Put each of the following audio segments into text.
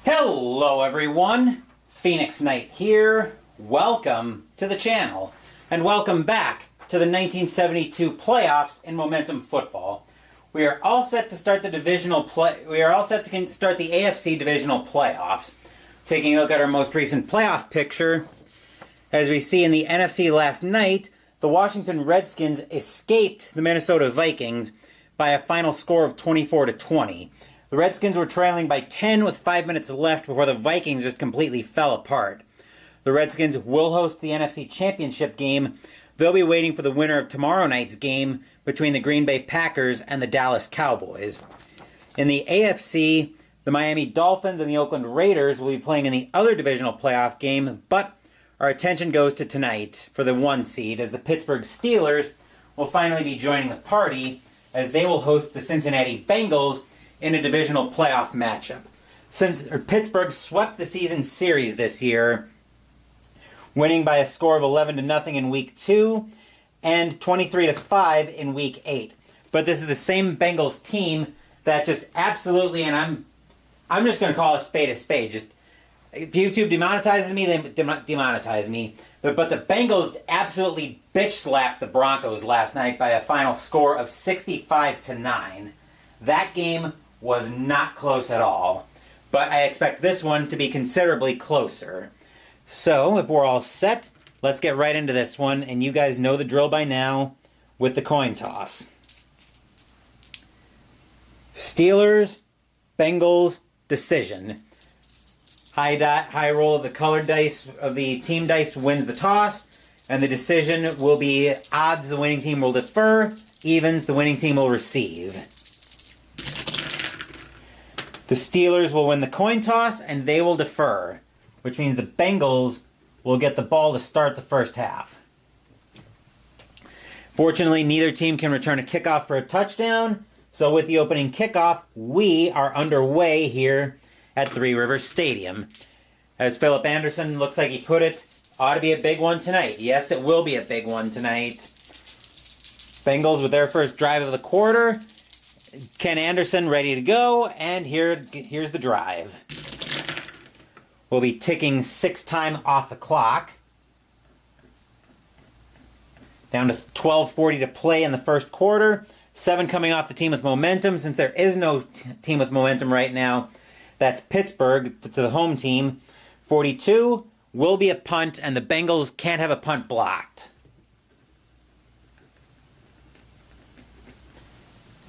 Hello everyone, Phoenix Knight here. Welcome to the channel, and welcome back to the 1972 playoffs in Momentum Football. We are all set to start the start the AFC Divisional Playoffs. Taking a look at our most recent playoff picture, as we see in the NFC last night, the Washington Redskins escaped the Minnesota Vikings by a final score of 24-20. The Redskins were trailing by 10 with 5 minutes left before the Vikings just completely fell apart. The Redskins will host the NFC Championship game. They'll be waiting for the winner of tomorrow night's game between the Green Bay Packers and the Dallas Cowboys. In the AFC, the Miami Dolphins and the Oakland Raiders will be playing in the other divisional playoff game, but our attention goes to tonight for the 1 seed, as the Pittsburgh Steelers will finally be joining the party as they will host the Cincinnati Bengals in a divisional playoff matchup. Pittsburgh swept the season series this year, winning by a score of 11-0 in Week 2 and 23-5 in Week 8. But this is the same Bengals team that just absolutely, and I'm just going to call a spade a spade. Just if YouTube demonetizes me, they demonetize me. But the Bengals absolutely bitch slapped the Broncos last night by a final score of 65-9. That game was not close at all, but I expect this one to be considerably closer. So, if we're all set, let's get right into this one, and you guys know the drill by now with the coin toss. Steelers, Bengals, decision. High roll of the colored dice of the team dice wins the toss, and the decision will be odds the winning team will defer, evens the winning team will receive. The Steelers will win the coin toss, and they will defer, which means the Bengals will get the ball to start the first half. Fortunately, neither team can return a kickoff for a touchdown, so with the opening kickoff, we are underway here at Three Rivers Stadium. As Philip Anderson looks like he put it, ought to be a big one tonight. Yes, it will be a big one tonight. Bengals with their first drive of the quarter. Ken Anderson ready to go, and here's the drive. We'll be ticking 6 time off the clock. Down to 12:40 to play in the first quarter. 7 coming off the team with momentum. Since there is no team with momentum right now, that's Pittsburgh to the home team. 42 will be a punt, and the Bengals can't have a punt blocked.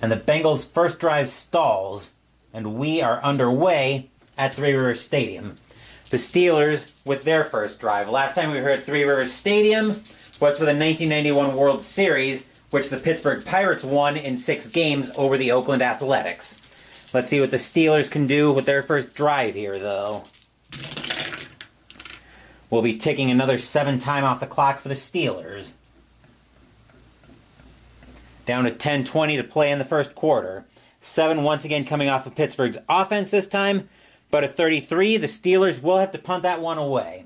And the Bengals' first drive stalls, and we are underway at Three Rivers Stadium. The Steelers with their first drive. Last time we were at Three Rivers Stadium was for the 1991 World Series, which the Pittsburgh Pirates won in 6 games over the Oakland Athletics. Let's see what the Steelers can do with their first drive here, though. We'll be ticking another 7 time off the clock for the Steelers. Down to 10:20 to play in the first quarter. 7 once again coming off of Pittsburgh's offense this time, but at 33, the Steelers will have to punt that one away.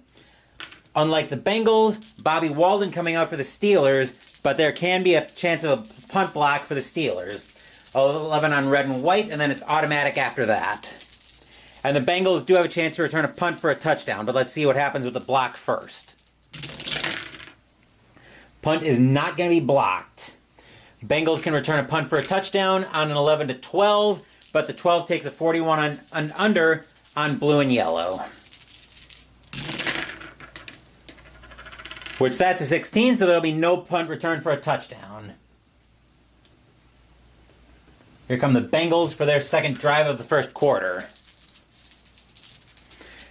Unlike the Bengals, Bobby Walden coming out for the Steelers, but there can be a chance of a punt block for the Steelers. 11 on red and white, and then it's automatic after that. And the Bengals do have a chance to return a punt for a touchdown, but let's see what happens with the block first. Punt is not going to be blocked. Bengals can return a punt for a touchdown on an 11-12, but the 12 takes a 41 on under on blue and yellow. Which that's a 16, so there'll be no punt return for a touchdown. Here come the Bengals for their second drive of the first quarter.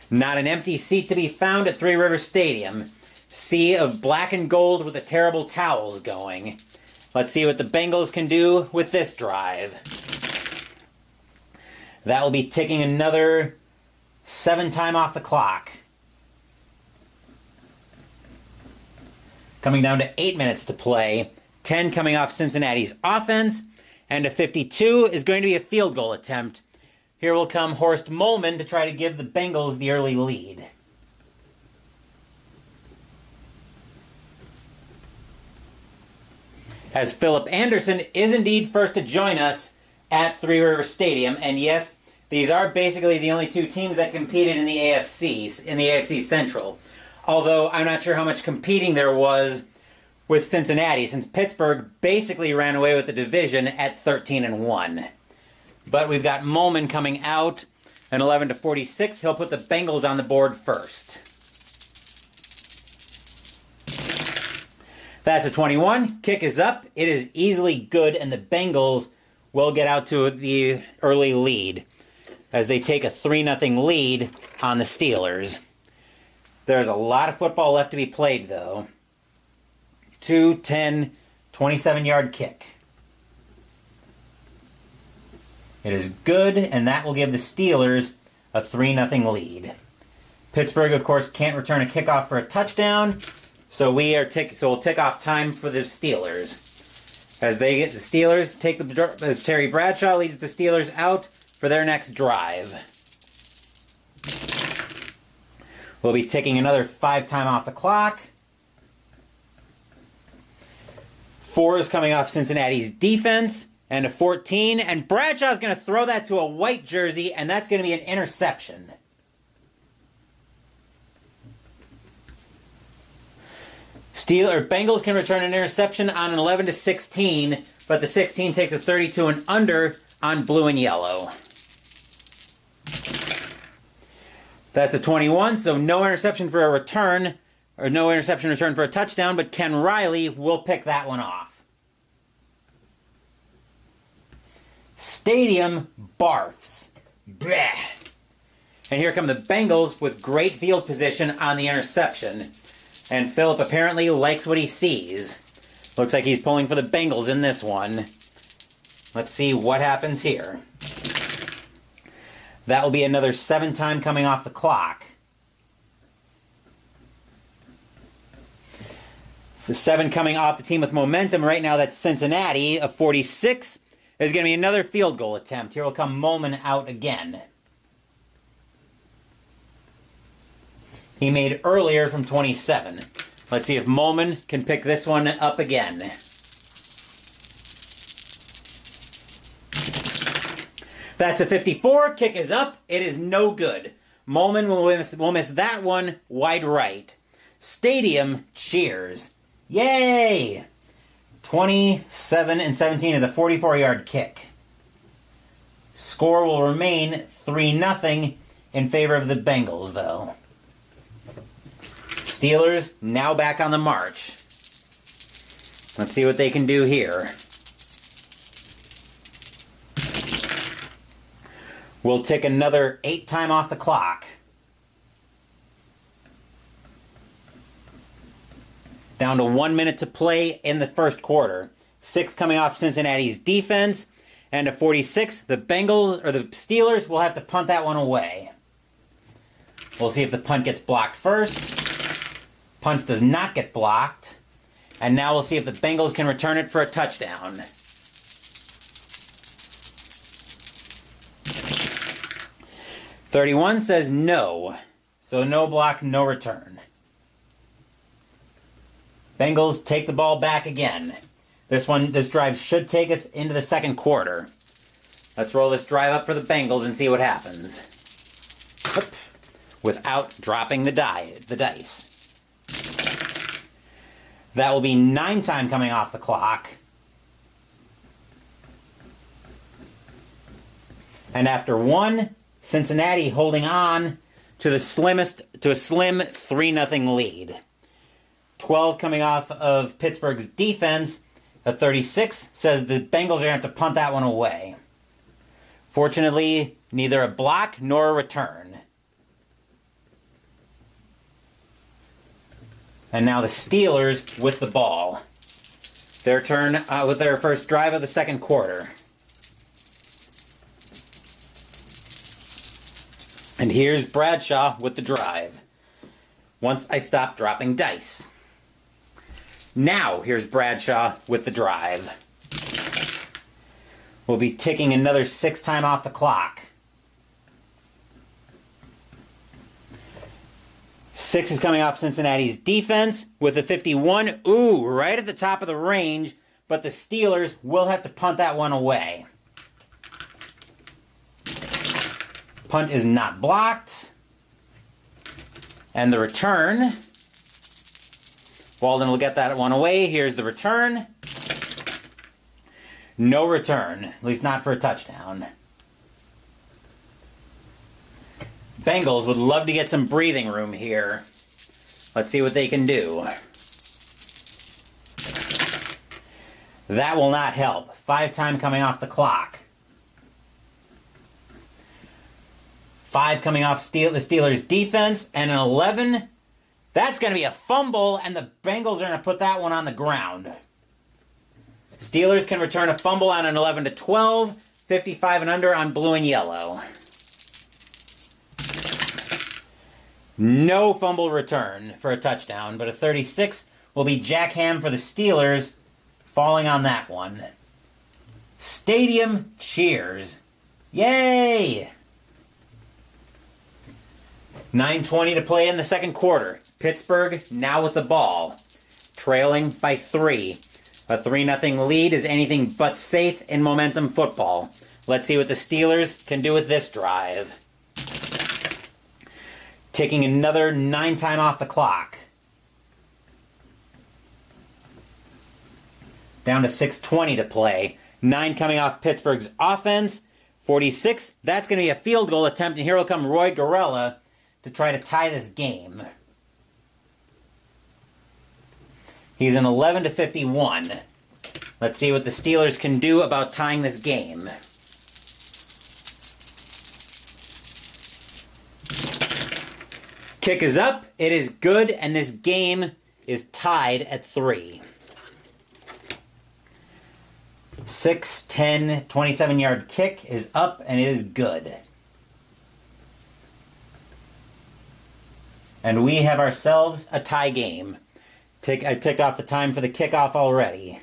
Not an empty seat to be found at Three Rivers Stadium. Sea of black and gold with the terrible towels going. Let's see what the Bengals can do with this drive. That will be ticking another 7 time off the clock. Coming down to 8 minutes to play. 10 coming off Cincinnati's offense. And a 52 is going to be a field goal attempt. Here will come Horst Mollman to try to give the Bengals the early lead. As Philip Anderson is indeed first to join us at Three Rivers Stadium. And yes, these are basically the only two teams that competed in the AFC Central. Although I'm not sure how much competing there was with Cincinnati, since Pittsburgh basically ran away with the division at 13-1. But we've got Molman coming out, an 11-46. He'll put the Bengals on the board first. That's a 21. Kick is up. It is easily good, and the Bengals will get out to the early lead as they take a 3-0 lead on the Steelers. There's a lot of football left to be played, though. 10, 27-yard kick. It is good, and that will give the Steelers a 3-0 lead. Pittsburgh, of course, can't return a kickoff for a touchdown, so we'll tick off time for the Steelers. As Terry Bradshaw leads the Steelers out for their next drive. We'll be ticking another 5 time off the clock. 4 is coming off Cincinnati's defense, and a 14. And Bradshaw's going to throw that to a white jersey, and that's going to be an interception. Bengals can return an interception on an 11-16, but the 16 takes a 32 and under on blue and yellow. That's a 21, so no interception for a return, or no interception return for a touchdown, but Ken Riley will pick that one off. Stadium barfs. Blech. And here come the Bengals with great field position on the interception. And Phillip apparently likes what he sees. Looks like he's pulling for the Bengals in this one. Let's see what happens here. That will be another 7 time coming off the clock. The 7 coming off the team with momentum right now, that's Cincinnati. A 46 is going to be another field goal attempt. Here will come Molman out again. He made earlier from 27. Let's see if Molman can pick this one up again. That's a 54. Kick is up. It is no good. Molman will miss that one wide right. Stadium cheers. Yay! 27-17 is a 44-yard kick. Score will remain 3-0 in favor of the Bengals, though. Steelers now back on the march. Let's see what they can do here. We'll tick another 8 time off the clock. Down to 1 minute to play in the first quarter. 6 coming off Cincinnati's defense. And a 46. The Steelers will have to punt that one away. We'll see if the punt gets blocked first. Punt does not get blocked. And now we'll see if the Bengals can return it for a touchdown. .31 says no. So no block, no return. Bengals take the ball back again. This drive should take us into the second quarter. Let's roll this drive up for the Bengals and see what happens. Without dropping the dice. That will be 9 time coming off the clock. And after 1, Cincinnati holding on to a slim 3-0 lead. 12 coming off of Pittsburgh's defense. A 36 says the Bengals are going to have to punt that one away. Fortunately, neither a block nor a return. And now the Steelers with the ball. Their turn with their first drive of the second quarter. And here's Bradshaw with the drive. Once I stop dropping dice. Now here's Bradshaw with the drive. We'll be ticking another 6 time off the clock. 6 is coming off Cincinnati's defense with a 51. Ooh, right at the top of the range, but the Steelers will have to punt that one away. Punt is not blocked. And the return. Walden will get that one away. Here's the return. No return, at least not for a touchdown. Bengals would love to get some breathing room here. Let's see what they can do. That will not help. 5 time coming off the clock. 5 coming off the Steelers' defense, and an 11. That's going to be a fumble, and the Bengals are going to put that one on the ground. Steelers can return a fumble on an 11-12, 55 and under on blue and yellow. No fumble return for a touchdown, but a 36 will be Jack Ham for the Steelers, falling on that one. Stadium cheers. Yay! 9:20 to play in the second quarter. Pittsburgh now with the ball, trailing by 3. A 3-0 lead is anything but safe in momentum football. Let's see what the Steelers can do with this drive. Taking another 9 time off the clock. Down to 6:20 to play. 9 coming off Pittsburgh's offense. 46, that's going to be a field goal attempt, and here will come Roy Gorella to try to tie this game. He's an 11-51. Let's see what the Steelers can do about tying this game. Kick is up. It is good, and this game is tied at 3. 6, 10, 27-yard kick is up, and it is good. And we have ourselves a tie game. I ticked off the time for the kickoff already.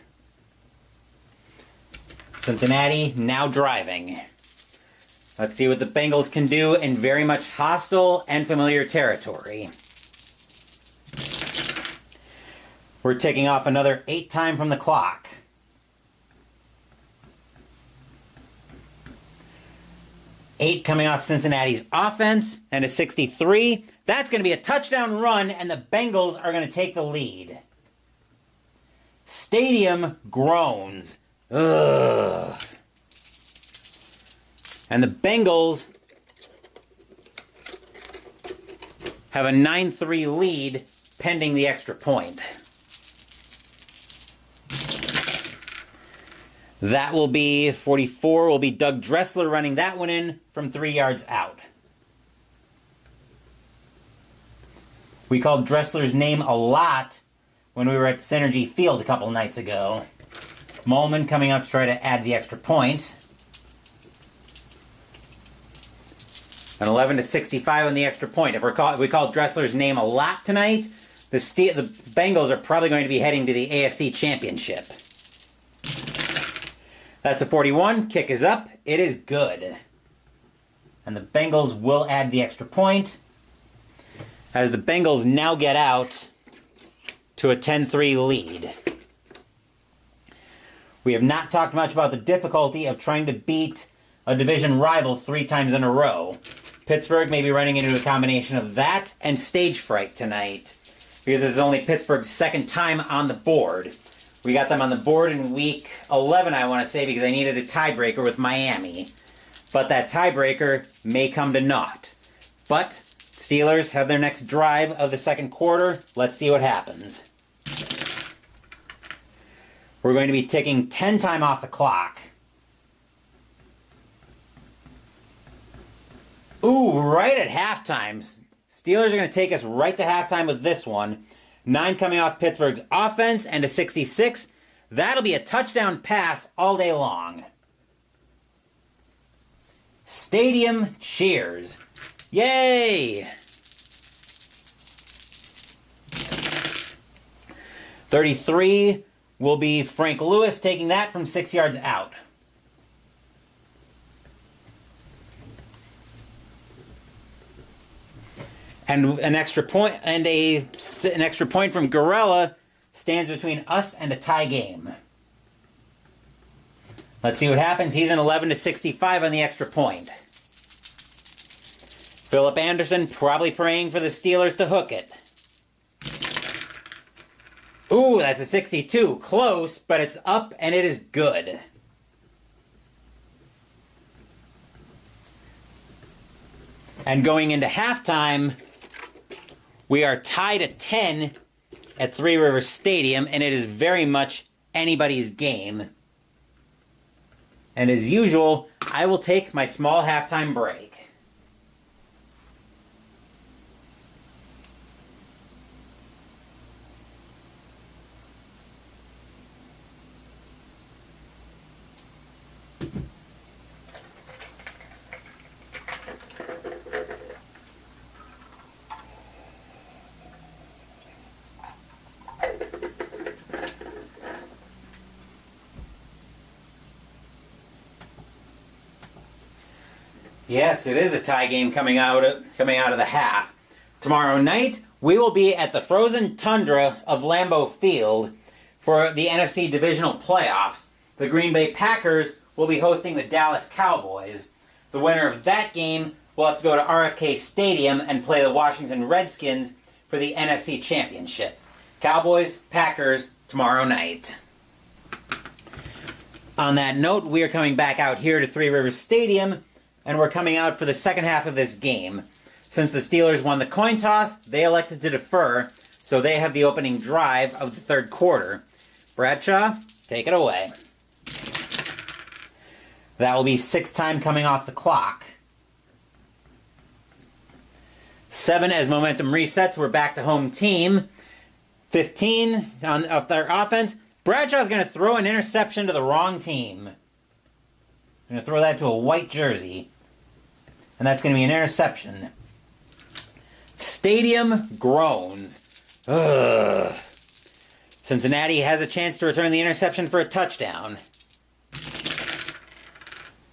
Cincinnati now driving. Let's see what the Bengals can do in very much hostile and familiar territory. We're taking off another 8 time from the clock. Eight coming off Cincinnati's offense, and a 63. That's going to be a touchdown run, and the Bengals are going to take the lead. Stadium groans. Ugh. And the Bengals have a 9-3 lead pending the extra point. That will be 44, will be Doug Dressler running that one in from 3 yards out. We called Dressler's name a lot when we were at Synergy Field a couple nights ago. Molman coming up to try to add the extra point. An 11-65 on the extra point. If we called Dressler's name a lot tonight, the Bengals are probably going to be heading to the AFC Championship. That's a 41. Kick is up. It is good. And the Bengals will add the extra point, as the Bengals now get out to a 10-3 lead. We have not talked much about the difficulty of trying to beat a division rival 3 times in a row. Pittsburgh may be running into a combination of that and stage fright tonight, because this is only Pittsburgh's second time on the board. We got them on the board in week 11, I want to say, because I needed a tiebreaker with Miami. But that tiebreaker may come to naught. But Steelers have their next drive of the second quarter. Let's see what happens. We're going to be ticking 10 time off the clock. Ooh, right at halftime. Steelers are going to take us right to halftime with this one. 9 coming off Pittsburgh's offense and a 66. That'll be a touchdown pass all day long. Stadium cheers. Yay! 33 will be Frank Lewis taking that from 6 yards out. And an extra point from Gorella stands between us and a tie game. Let's see what happens. He's an 11-65 on the extra point. Philip Anderson probably praying for the Steelers to hook it. Ooh, that's a 62. Close, but it's up and it is good. And going into halftime, we are tied at 10 at Three Rivers Stadium, and it is very much anybody's game. And as usual, I will take my small halftime break. Yes, it is a tie game coming out of the half. Tomorrow night, we will be at the frozen tundra of Lambeau Field for the NFC Divisional Playoffs. The Green Bay Packers will be hosting the Dallas Cowboys. The winner of that game will have to go to RFK Stadium and play the Washington Redskins for the NFC Championship. Cowboys, Packers, tomorrow night. On that note, we are coming back out here to Three Rivers Stadium, and we're coming out for the second half of this game. Since the Steelers won the coin toss, they elected to defer, so they have the opening drive of the third quarter. Bradshaw, take it away. That will be 6 time coming off the clock. 7 as momentum resets. We're back to home team. 15 of their offense. Bradshaw's going to throw an interception to the wrong team. Going to throw that to a white jersey. And that's going to be an interception. Stadium groans. Ugh. Cincinnati has a chance to return the interception for a touchdown.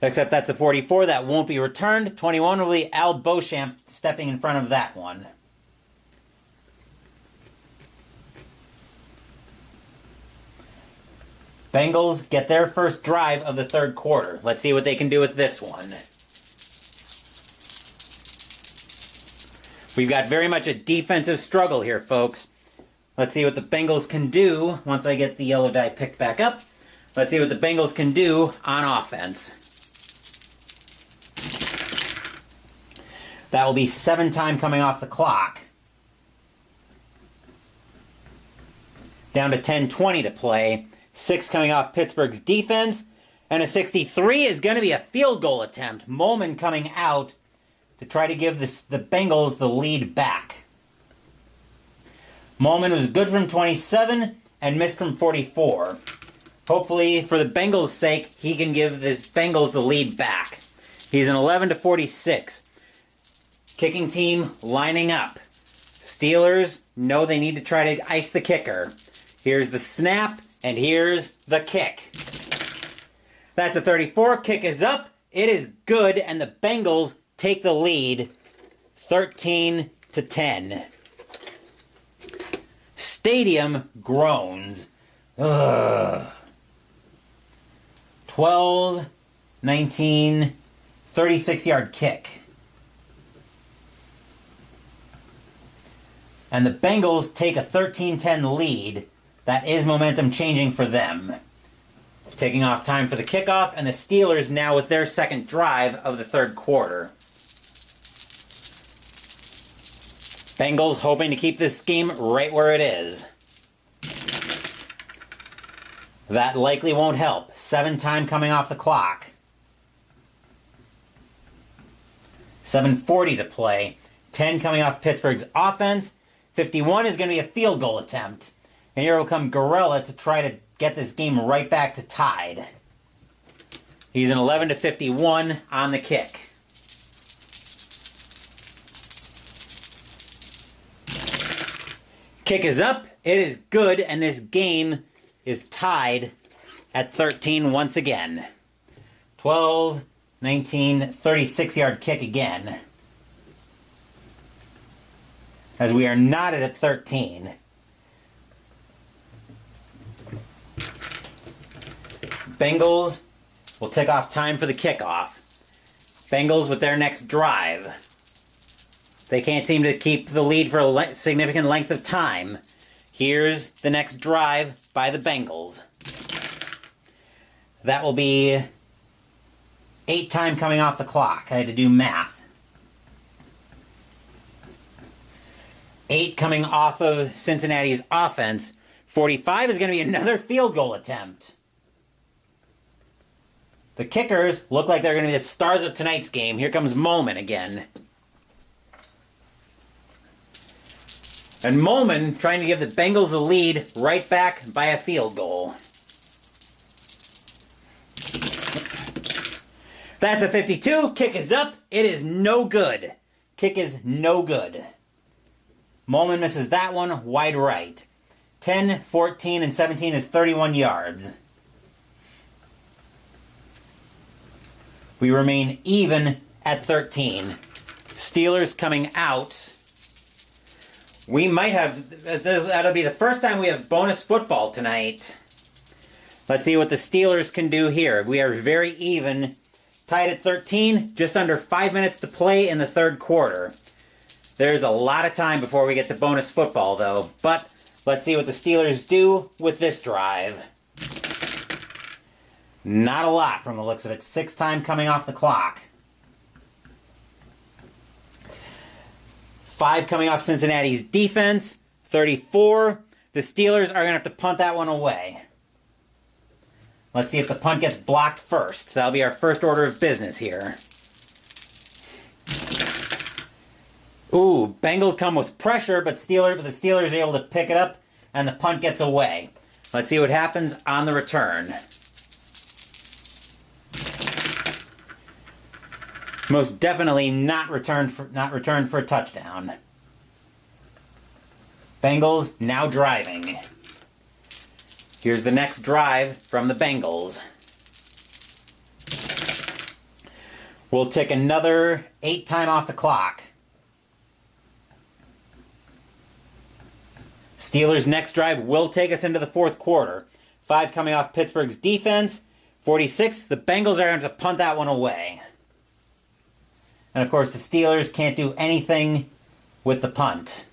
Except that's a 44. That won't be returned. 21 will be Al Beauchamp stepping in front of that one. Bengals get their first drive of the third quarter. Let's see what they can do with this one. We've got very much a defensive struggle here, folks. Let's see what the Bengals can do once I get the yellow die picked back up. Let's see what the Bengals can do on offense. That will be 7 time coming off the clock. Down to 10:20 to play. 6 coming off Pittsburgh's defense. And a 63 is going to be a field goal attempt. Molman coming out to try to give the Bengals the lead back. Molman was good from 27 and missed from 44. Hopefully, for the Bengals' sake, he can give the Bengals the lead back. He's an 11-46. Kicking team lining up. Steelers know they need to try to ice the kicker. Here's the snap, and here's the kick. That's a 34. Kick is up. It is good, and the Bengals take the lead 13-10. Stadium groans. Ugh. 12, 19, 36-yard kick. And the Bengals take a 13-10 lead. That is momentum changing for them. Taking off time for the kickoff, and the Steelers now with their second drive of the third quarter. Bengals hoping to keep this game right where it is. That likely won't help. 7 time coming off the clock. 7:40 to play. 10 coming off Pittsburgh's offense. 51 is going to be a field goal attempt. And here will come Gorella to try to get this game right back to tied. He's an 11-51 on the kick. Kick is up. It is good, and this game is tied at 13 once again. 12, 19, 36-yard kick again. As we are knotted at 13. Bengals will take off time for the kickoff. Bengals with their next drive. They can't seem to keep the lead for a significant length of time. Here's the next drive by the Bengals. That will be 8 time coming off the clock. I had to do math. 8 coming off of Cincinnati's offense. 45 is going to be another field goal attempt. The kickers look like they're going to be the stars of tonight's game. Here comes Molman again. And Molman trying to give the Bengals the lead right back by a field goal. That's a 52. Kick is up. It is no good. Kick is no good. Molman misses that one wide right. 10, 14, and 17 is 31 yards. We remain even at 13. Steelers coming out. We might have, that'll be the first time we have bonus football tonight. Let's see what the Steelers can do here. We are very even, tied at 13, just under 5 minutes to play in the third quarter. There's a lot of time before we get to bonus football, though. But let's see what the Steelers do with this drive. Not a lot from the looks of it. 6 time coming off the clock. 5 coming off Cincinnati's defense. 34. The Steelers are going to have to punt that one away. Let's see if the punt gets blocked first. That'll be our first order of business here. Ooh, Bengals come with pressure, but the Steelers are able to pick it up, and the punt gets away. Let's see what happens on the return. Most definitely not returned for a touchdown. Bengals now driving. Here's the next drive from the Bengals. We'll take another 8 time off the clock. Steelers' next drive will take us into the fourth quarter. 5 coming off Pittsburgh's defense. 46, the Bengals are going to punt that one away. And of course, the Steelers can't do anything with the punt.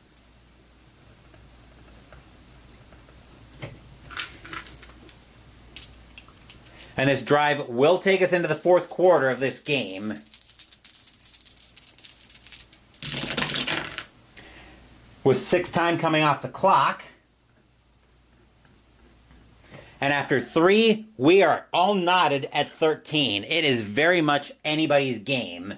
And this drive will take us into the fourth quarter of this game. With 6 time coming off the clock. And after 3, we are all knotted at 13. It is very much anybody's game.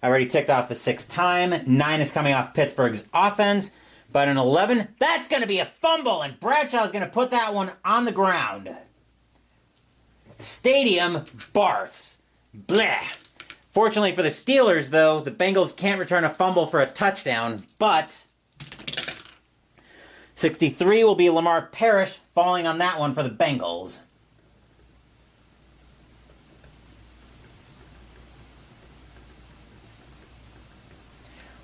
I already ticked off the 6 time. 9 is coming off Pittsburgh's offense. But an 11, that's going to be a fumble. And Bradshaw is going to put that one on the ground. Stadium barfs. Blech. Fortunately for the Steelers, though, the Bengals can't return a fumble for a touchdown. But 63 will be Lamar Parrish falling on that one for the Bengals.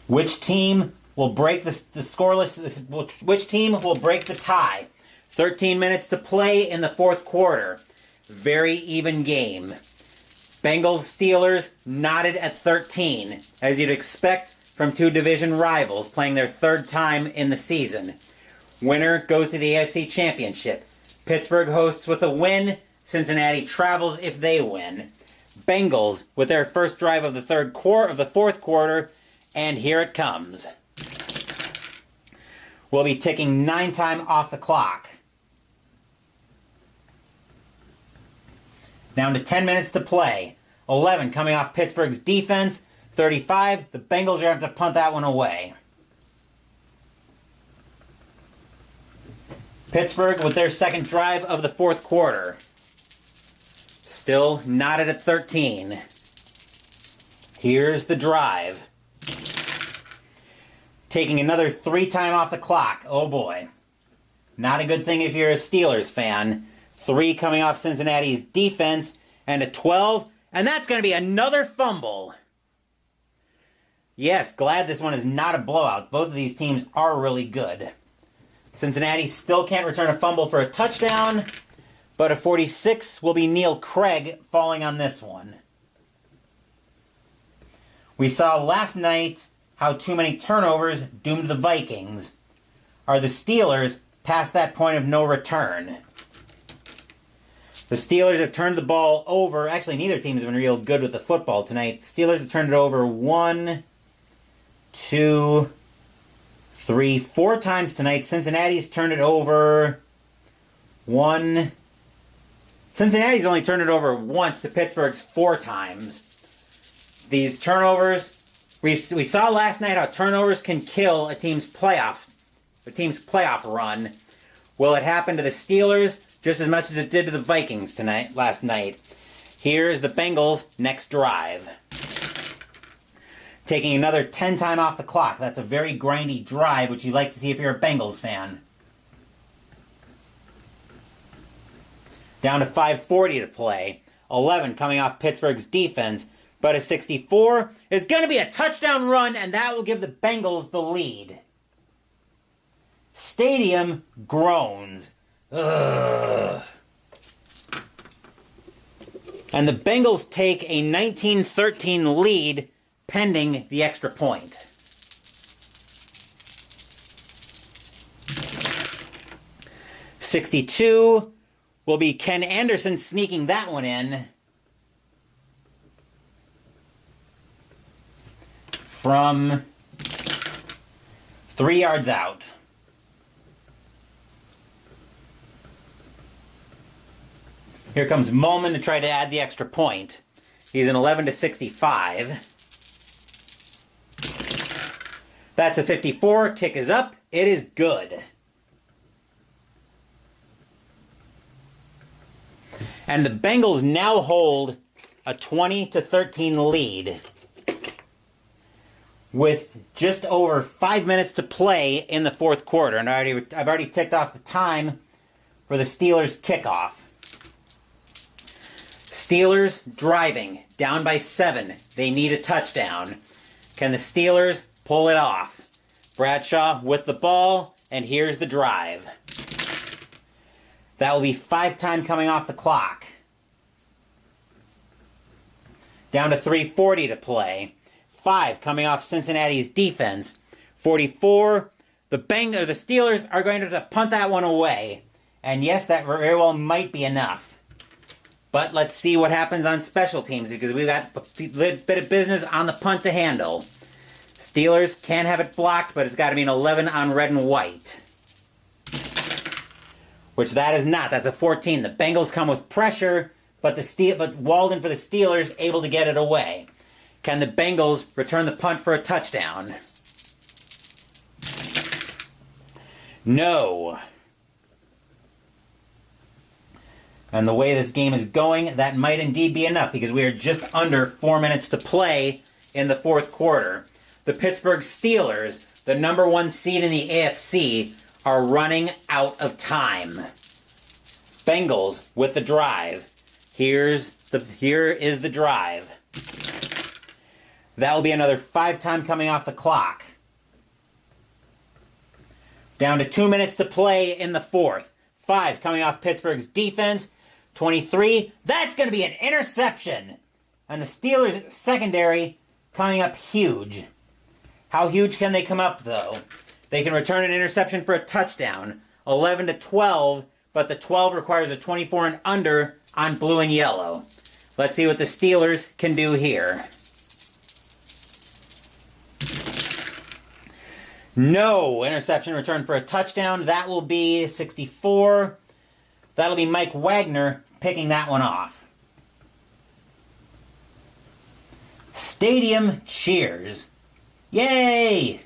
Which team will break the scoreless? Which team will break the tie? 13 minutes to play in the fourth quarter. Very even game. Bengals Steelers knotted at 13, as you'd expect from 2 division rivals playing their 3rd time in the season. Winner goes to the AFC Championship. Pittsburgh hosts with a win. Cincinnati travels if they win. Bengals with their first drive of the fourth quarter. And here it comes. We'll be ticking 9 time off the clock. Down to 10 minutes to play. 11 coming off Pittsburgh's defense. 35, the Bengals are going to have to punt that one away. Pittsburgh with their second drive of the fourth quarter. Still knotted at 13. Here's the drive. Taking another 3 time off the clock. Oh boy. Not a good thing if you're a Steelers fan. 3 coming off Cincinnati's defense. And a 12. And that's going to be another fumble. Yes, glad this one is not a blowout. Both of these teams are really good. Cincinnati still can't return a fumble for a touchdown. But a 46 will be Neil Craig falling on this one. We saw last night how too many turnovers doomed the Vikings. Are the Steelers past that point of no return? The Steelers have turned the ball over. Actually, neither team's been real good with the football tonight. The Steelers have turned it over 1, 2, 3, 4 times tonight. Cincinnati's turned it over Cincinnati's only turned it over once to Pittsburgh's 4 times. These turnovers, we saw last night how turnovers can kill a team's playoff run. Will it happen to the Steelers just as much as it did to the Vikings last night? Here's the Bengals' next drive. Taking another 10 time off the clock. That's a very grindy drive, which you like to see if you're a Bengals fan. Down to 5:40 to play. 11 coming off Pittsburgh's defense. But a 64 is going to be a touchdown run, and that will give the Bengals the lead. Stadium groans. Ugh. And the Bengals take a 19-13 lead pending the extra point. .62 will be Ken Anderson sneaking that one in from 3 yards out. Here comes Molman to try to add the extra point. He's an 11-65. That's a 54. Kick is up. It is good. And the Bengals now hold a 20-13 lead with just over 5 minutes to play in the fourth quarter. And I've already ticked off the time for the Steelers' kickoff. Steelers driving, down by 7. They need a touchdown. Can the Steelers pull it off? Bradshaw with the ball, and here's the drive. That will be 5 time coming off the clock. Down to 3:40 to play. 5 coming off Cincinnati's defense. 44. The Steelers are going to have to punt that one away. And yes, that very well might be enough. But let's see what happens on special teams, because we've got a bit of business on the punt to handle. Steelers can have it blocked, but it's got to be an 11 on red and white. Which that is not. That's a 14. The Bengals come with pressure, but Walden for the Steelers able to get it away. Can the Bengals return the punt for a touchdown? No. And the way this game is going, that might indeed be enough, because we are just under 4 minutes to play in the fourth quarter. The Pittsburgh Steelers, the number 1 seed in the AFC, are running out of time. Bengals with the drive. Here is the drive. That will be another 5 time coming off the clock. Down to 2 minutes to play in the fourth. 5 coming off Pittsburgh's defense. 23. That's going to be an interception. And the Steelers' secondary coming up huge. How huge can they come up, though? They can return an interception for a touchdown. 11-12, but the 12 requires a 24 and under on blue and yellow. Let's see what the Steelers can do here. No interception return for a touchdown. That will be 64. That'll be Mike Wagner picking that one off. Stadium cheers. Yay!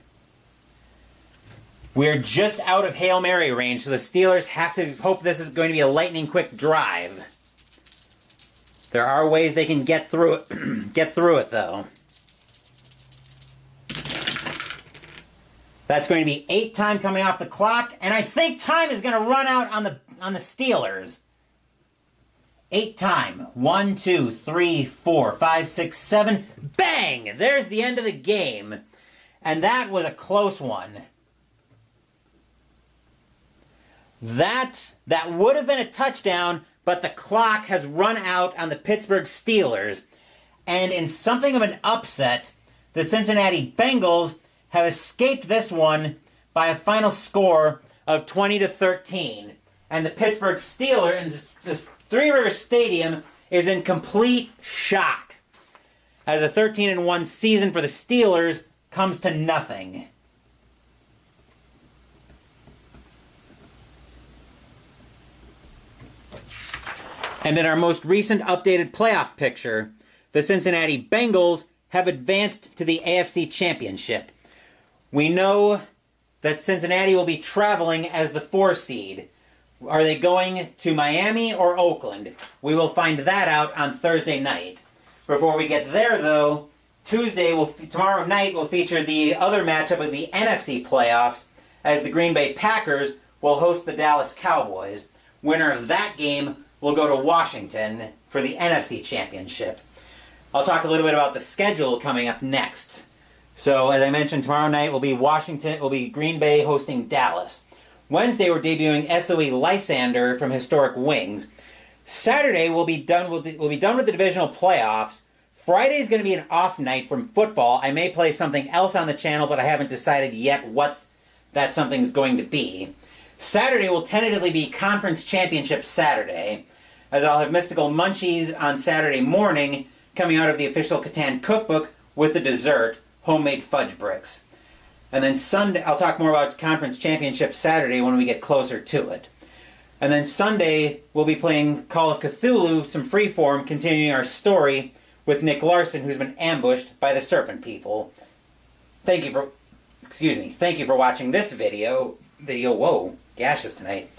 We're just out of Hail Mary range, so the Steelers have to hope this is going to be a lightning quick drive. There are ways they can get through it, though. That's going to be 8 time coming off the clock, and I think time is going to run out on the Steelers. 8 time. 1, 2, 3, 4, 5, 6, 7. Bang! There's the end of the game. And that was a close one. That would have been a touchdown, but the clock has run out on the Pittsburgh Steelers. And in something of an upset, the Cincinnati Bengals have escaped this one by a final score of 20-13. And the Pittsburgh Steelers in the Three Rivers Stadium is in complete shock, as a 13-1 season for the Steelers comes to nothing. And in our most recent updated playoff picture, the Cincinnati Bengals have advanced to the AFC Championship. We know that Cincinnati will be traveling as the 4 seed. Are they going to Miami or Oakland? We will find that out on Thursday night. Before we get there, though, tomorrow night will feature the other matchup of the NFC playoffs, as the Green Bay Packers will host the Dallas Cowboys. Winner of that game will go to Washington for the NFC Championship. I'll talk a little bit about the schedule coming up next. So, as I mentioned, tomorrow night will be Green Bay hosting Dallas. Wednesday, we're debuting SOE Lysander from Historic Wings. Saturday, we'll be done with the divisional playoffs. Friday is going to be an off night from football. I may play something else on the channel, but I haven't decided yet what that something's going to be. Saturday will tentatively be Conference Championship Saturday, as I'll have Mystical Munchies on Saturday morning, coming out of the official Catan cookbook with the dessert, homemade fudge bricks. And then Sunday, I'll talk more about Conference Championship Saturday when we get closer to it. And then Sunday, we'll be playing Call of Cthulhu, some freeform, continuing our story with Nick Larson, who's been ambushed by the Serpent People. Thank you for watching this video. Whoa, gaseous tonight.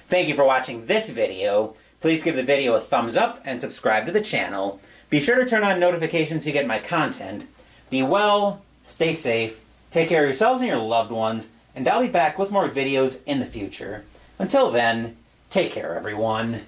Thank you for watching this video. Please give the video a thumbs up and subscribe to the channel. Be sure to turn on notifications so you get my content. Be well, stay safe, take care of yourselves and your loved ones, and I'll be back with more videos in the future. Until then, take care, everyone.